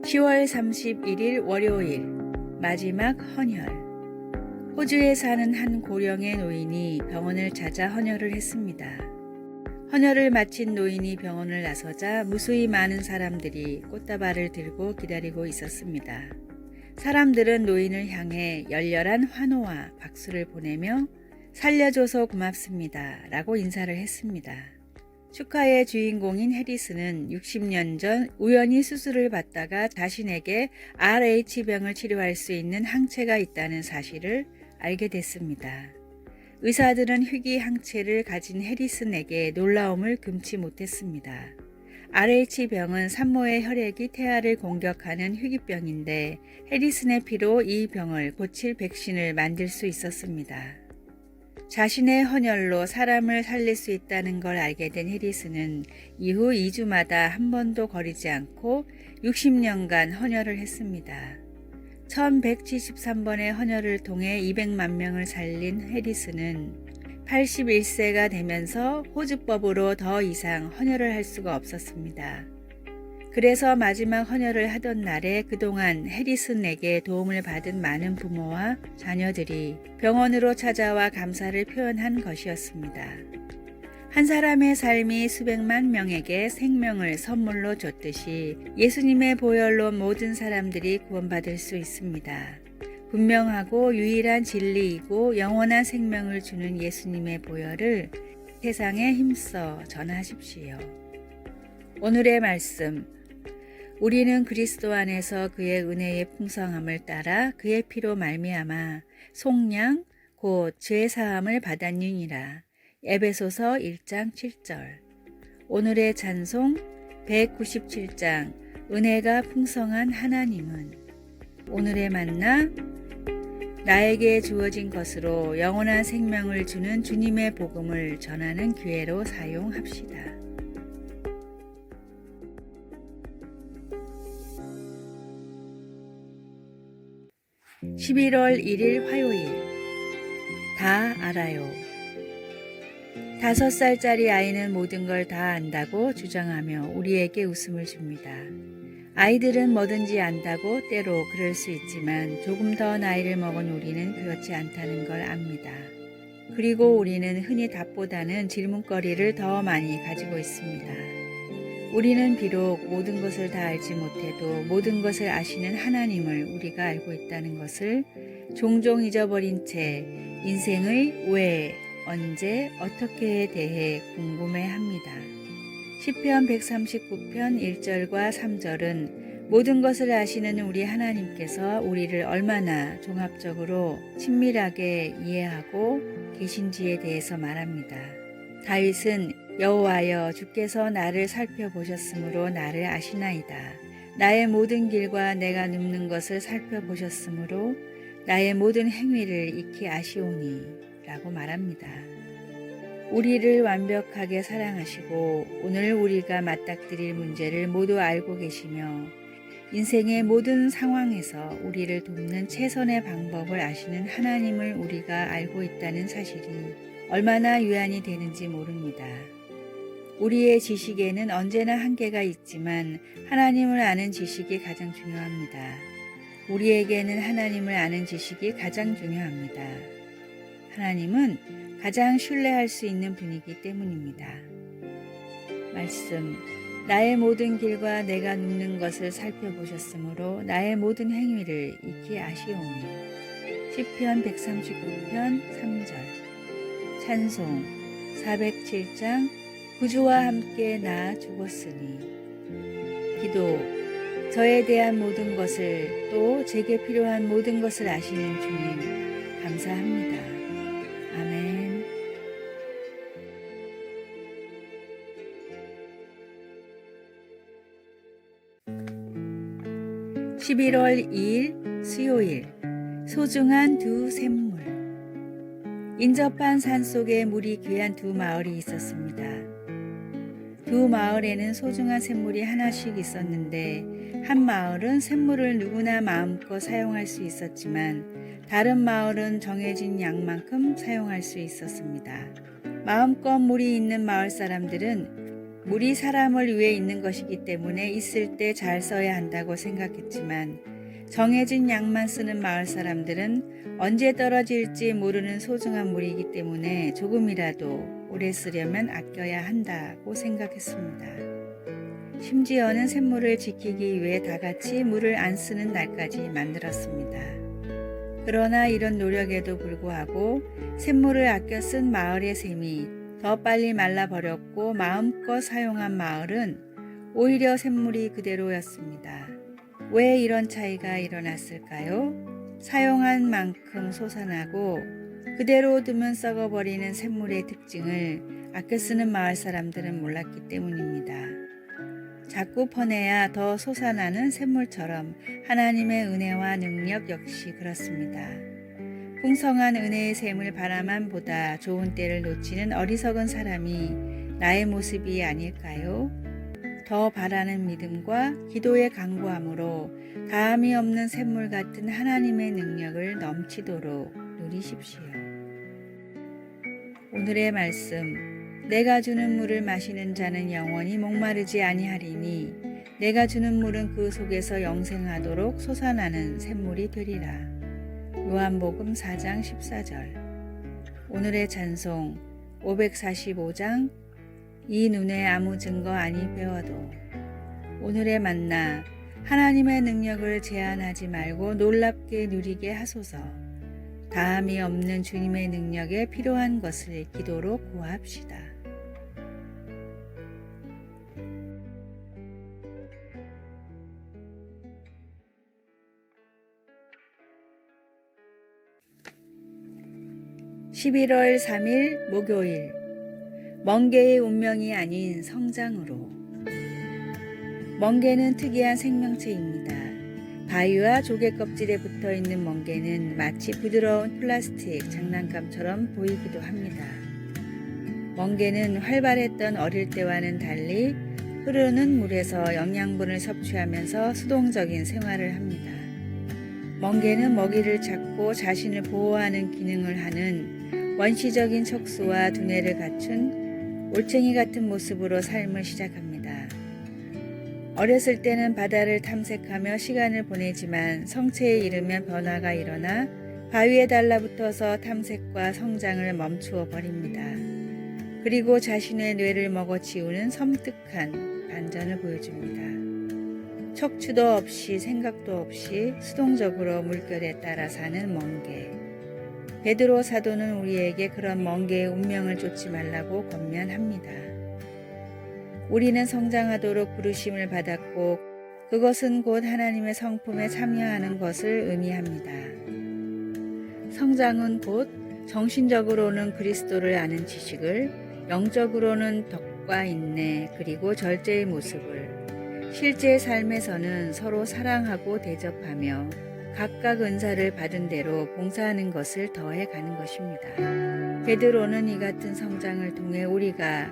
10월 31일 월요일 마지막 헌혈. 호주에 사는 한 고령의 노인이 병원을 찾아 헌혈을 했습니다. 헌혈을 마친 노인이 병원을 나서자 무수히 많은 사람들이 꽃다발을 들고 기다리고 있었습니다. 사람들은 노인을 향해 열렬한 환호와 박수를 보내며 살려줘서 고맙습니다 라고 인사를 했습니다. 축하의 주인공인 해리스는 60년 전 우연히 수술을 받다가 자신에게 RH병을 치료할 수 있는 항체가 있다는 사실을 알게 됐습니다. 의사들은 희귀 항체를 가진 해리슨에게 놀라움을 금치 못했습니다. RH병은 산모의 혈액이 태아를 공격하는 희귀병인데 해리슨의 피로 이 병을 고칠 백신을 만들 수 있었습니다. 자신의 헌혈로 사람을 살릴 수 있다는 걸 알게 된 해리슨은 이후 2주마다 한 번도 거리지 않고 60년간 헌혈을 했습니다. 1173번의 헌혈을 통해 200만 명을 살린 해리슨은 81세가 되면서 호주법으로 더 이상 헌혈을 할 수가 없었습니다. 그래서 마지막 헌혈을 하던 날에 그동안 해리슨에게 도움을 받은 많은 부모와 자녀들이 병원으로 찾아와 감사를 표현한 것이었습니다. 한 사람의 삶이 수백만 명에게 생명을 선물로 줬듯이 예수님의 보혈로 모든 사람들이 구원받을 수 있습니다. 분명하고 유일한 진리이고 영원한 생명을 주는 예수님의 보혈을 세상에 힘써 전하십시오. 오늘의 말씀. 우리는 그리스도 안에서 그의 은혜의 풍성함을 따라 그의 피로 말미암아 속량 곧 죄 사함을 받았느니라. 에베소서 1장 7절. 오늘의 찬송 197장 은혜가 풍성한 하나님은. 오늘의 만나 나에게 주어진 것으로 영원한 생명을 주는 주님의 복음을 전하는 기회로 사용합시다. 11월 1일 화요일. 다 알아요. 5살짜리 아이는 모든 걸 다 안다고 주장하며 우리에게 웃음을 줍니다. 아이들은 뭐든지 안다고 때로 그럴 수 있지만 조금 더 나이를 먹은 우리는 그렇지 않다는 걸 압니다. 그리고 우리는 흔히 답보다는 질문거리를 더 많이 가지고 있습니다. 우리는 비록 모든 것을 다 알지 못해도 모든 것을 아시는 하나님을 우리가 알고 있다는 것을 종종 잊어버린 채 인생의 왜, 언제, 어떻게에 대해 궁금해합니다. 시편 139편 1절과 3절은 모든 것을 아시는 우리 하나님께서 우리를 얼마나 종합적으로 친밀하게 이해하고 계신지에 대해서 말합니다. 다윗은 여호와여 주께서 나를 살펴보셨으므로 나를 아시나이다. 나의 모든 길과 내가 눕는 것을 살펴보셨으므로 나의 모든 행위를 익히 아시오니 라고 말합니다. 우리를 완벽하게 사랑하시고 오늘 우리가 맞닥뜨릴 문제를 모두 알고 계시며 인생의 모든 상황에서 우리를 돕는 최선의 방법을 아시는 하나님을 우리가 알고 있다는 사실이 얼마나 유한이 되는지 모릅니다. 우리의 지식에는 언제나 한계가 있지만 하나님을 아는 지식이 가장 중요합니다. 우리에게는 하나님을 아는 지식이 가장 중요합니다. 하나님은 가장 신뢰할 수 있는 분이기 때문입니다. 말씀. 나의 모든 길과 내가 눕는 것을 살펴보셨으므로 나의 모든 행위를 익히 아시오니. 시편 139편 3절. 찬송 407장 구주와 함께 나 죽었으니. 기도. 저에 대한 모든 것을 또 제게 필요한 모든 것을 아시는 주님 감사합니다. 아멘. 11월 2일 수요일. 소중한 두 샘물. 인접한 산속에 물이 귀한 두 마을이 있었습니다. 두 마을에는 소중한 샘물이 하나씩 있었는데 한 마을은 샘물을 누구나 마음껏 사용할 수 있었지만 다른 마을은 정해진 양만큼 사용할 수 있었습니다. 마음껏 물이 있는 마을 사람들은 물이 사람을 위해 있는 것이기 때문에 있을 때 잘 써야 한다고 생각했지만 정해진 양만 쓰는 마을 사람들은 언제 떨어질지 모르는 소중한 물이기 때문에 조금이라도 오래 쓰려면 아껴야 한다고 생각했습니다. 심지어는 샘물을 지키기 위해 다 같이 물을 안 쓰는 날까지 만들었습니다. 그러나 이런 노력에도 불구하고 샘물을 아껴 쓴 마을의 샘이 더 빨리 말라버렸고 마음껏 사용한 마을은 오히려 샘물이 그대로였습니다. 왜 이런 차이가 일어났을까요? 사용한 만큼 솟아나고 그대로 두면 썩어버리는 샘물의 특징을 아껴 쓰는 마을 사람들은 몰랐기 때문입니다. 자꾸 퍼내야 더 솟아나는 샘물처럼 하나님의 은혜와 능력 역시 그렇습니다. 풍성한 은혜의 샘을 바라만 보다 좋은 때를 놓치는 어리석은 사람이 나의 모습이 아닐까요? 더 바라는 믿음과 기도의 간구함으로 다함이 없는 샘물 같은 하나님의 능력을 넘치도록 누리십시오. 오늘의 말씀. 내가 주는 물을 마시는 자는 영원히 목마르지 아니하리니 내가 주는 물은 그 속에서 영생하도록 솟아나는 샘물이 되리라. 요한복음 4장 14절. 오늘의 찬송 545장 이 눈에 아무 증거 아니 배워도. 오늘의 만나. 하나님의 능력을 제한하지 말고 놀랍게 누리게 하소서. 다함이 없는 주님의 능력에 필요한 것을 기도로 구합시다. (11월 3일) 목요일. 멍게의 운명이 아닌 성장으로. 멍게는 특이한 생명체입니다. 바위와 조개 껍질에 붙어있는 멍게는 마치 부드러운 플라스틱 장난감처럼 보이기도 합니다. 멍게는 활발했던 어릴 때와는 달리 흐르는 물에서 영양분을 섭취하면서 수동적인 생활을 합니다. 멍게는 먹이를 찾고 자신을 보호하는 기능을 하는 원시적인 척수와 두뇌를 갖춘 올챙이 같은 모습으로 삶을 시작합니다. 어렸을 때는 바다를 탐색하며 시간을 보내지만 성체에 이르면 변화가 일어나 바위에 달라붙어서 탐색과 성장을 멈추어 버립니다. 그리고 자신의 뇌를 먹어치우는 섬뜩한 반전을 보여줍니다. 척추도 없이 생각도 없이 수동적으로 물결에 따라 사는 멍게. 베드로 사도는 우리에게 그런 멍게의 운명을 쫓지 말라고 권면합니다. 우리는 성장하도록 부르심을 받았고 그것은 곧 하나님의 성품에 참여하는 것을 의미합니다. 성장은 곧 정신적으로는 그리스도를 아는 지식을, 영적으로는 덕과 인내 그리고 절제의 모습을, 실제 삶에서는 서로 사랑하고 대접하며 각각 은사를 받은 대로 봉사하는 것을 더해 가는 것입니다. 베드로는 이 같은 성장을 통해 우리가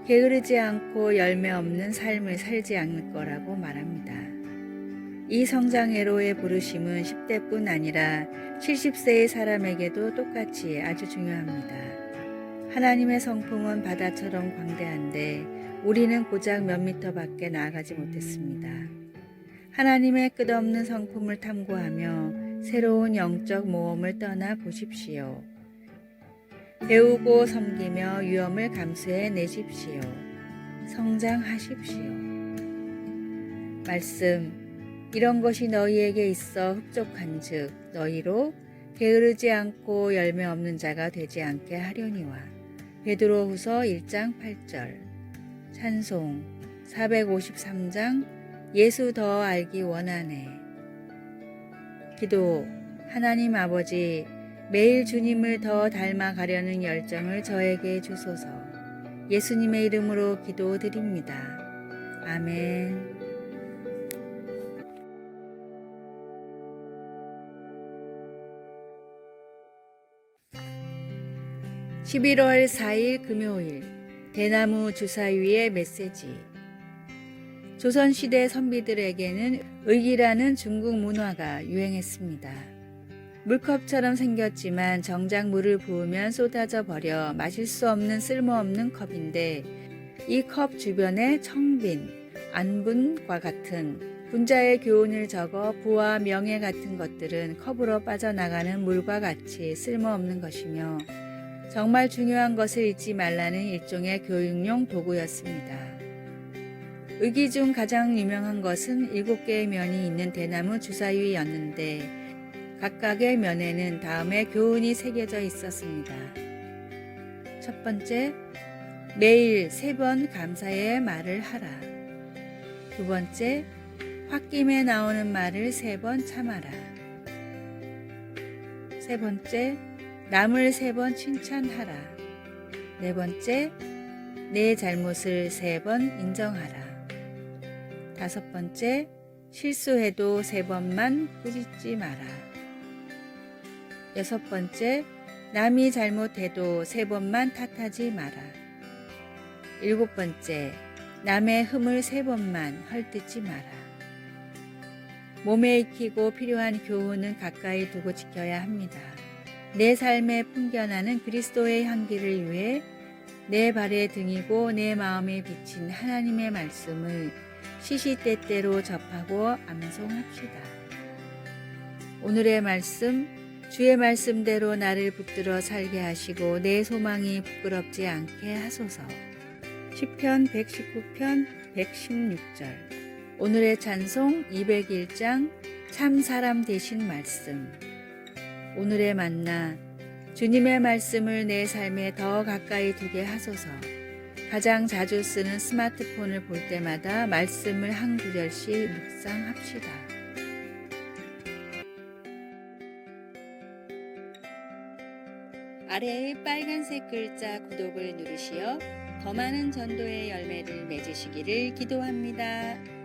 게으르지 않고 열매 없는 삶을 살지 않을 거라고 말합니다. 이 성장회로의 부르심은 10대뿐 아니라 70세의 사람에게도 똑같이 아주 중요합니다. 하나님의 성품은 바다처럼 광대한데 우리는 고작 몇 미터밖에 나아가지 못했습니다. 하나님의 끝없는 성품을 탐구하며 새로운 영적 모험을 떠나 보십시오. 배우고 섬기며 위험을 감수해 내십시오. 성장하십시오. 말씀. 이런 것이 너희에게 있어 흡족한 즉 너희로 게으르지 않고 열매 없는 자가 되지 않게 하려니와. 베드로후서 1장 8절. 찬송 453장 예수 더 알기 원하네. 기도. 하나님 아버지, 매일 주님을 더 닮아가려는 열정을 저에게 주소서. 예수님의 이름으로 기도드립니다. 아멘. 11월 4일 금요일. 대나무 주사위의 메시지. 조선시대 선비들에게는 의기라는 중국 문화가 유행했습니다. 물컵처럼 생겼지만 정작 물을 부으면 쏟아져 버려 마실 수 없는 쓸모없는 컵인데 이 컵 주변에 청빈, 안분과 같은 분자의 교훈을 적어 부와 명예 같은 것들은 컵으로 빠져나가는 물과 같이 쓸모없는 것이며 정말 중요한 것을 잊지 말라는 일종의 교육용 도구였습니다. 의기 중 가장 유명한 것은 7개의 면이 있는 대나무 주사위였는데 각각의 면에는 다음의 교훈이 새겨져 있었습니다. 첫 번째, 매일 3번 감사의 말을 하라. 두 번째, 홧김에 나오는 말을 3번 참아라. 세 번째, 남을 3번 칭찬하라. 네 번째, 내 잘못을 3번 인정하라. 다섯 번째, 실수해도 3번만 꾸짖지 마라. 여섯 번째, 남이 잘못해도 3번만 탓하지 마라. 일곱 번째, 남의 흠을 3번만 헐뜯지 마라. 몸에 익히고 필요한 교훈은 가까이 두고 지켜야 합니다. 내 삶에 풍겨나는 그리스도의 향기를 위해 내 발의 등이고 내 마음에 비친 하나님의 말씀을 시시때때로 접하고 암송합시다. 오늘의 말씀, 주의 말씀대로 나를 붙들어 살게 하시고 내 소망이 부끄럽지 않게 하소서. 시편 119편 116절. 오늘의 찬송 201장 참 사람 되신 말씀. 오늘의 만나, 주님의 말씀을 내 삶에 더 가까이 두게 하소서. 가장 자주 쓰는 스마트폰을 볼 때마다 말씀을 한 구절씩 묵상합시다. 아래의 빨간색 글자 구독을 누르시어 더 많은 전도의 열매를 맺으시기를 기도합니다.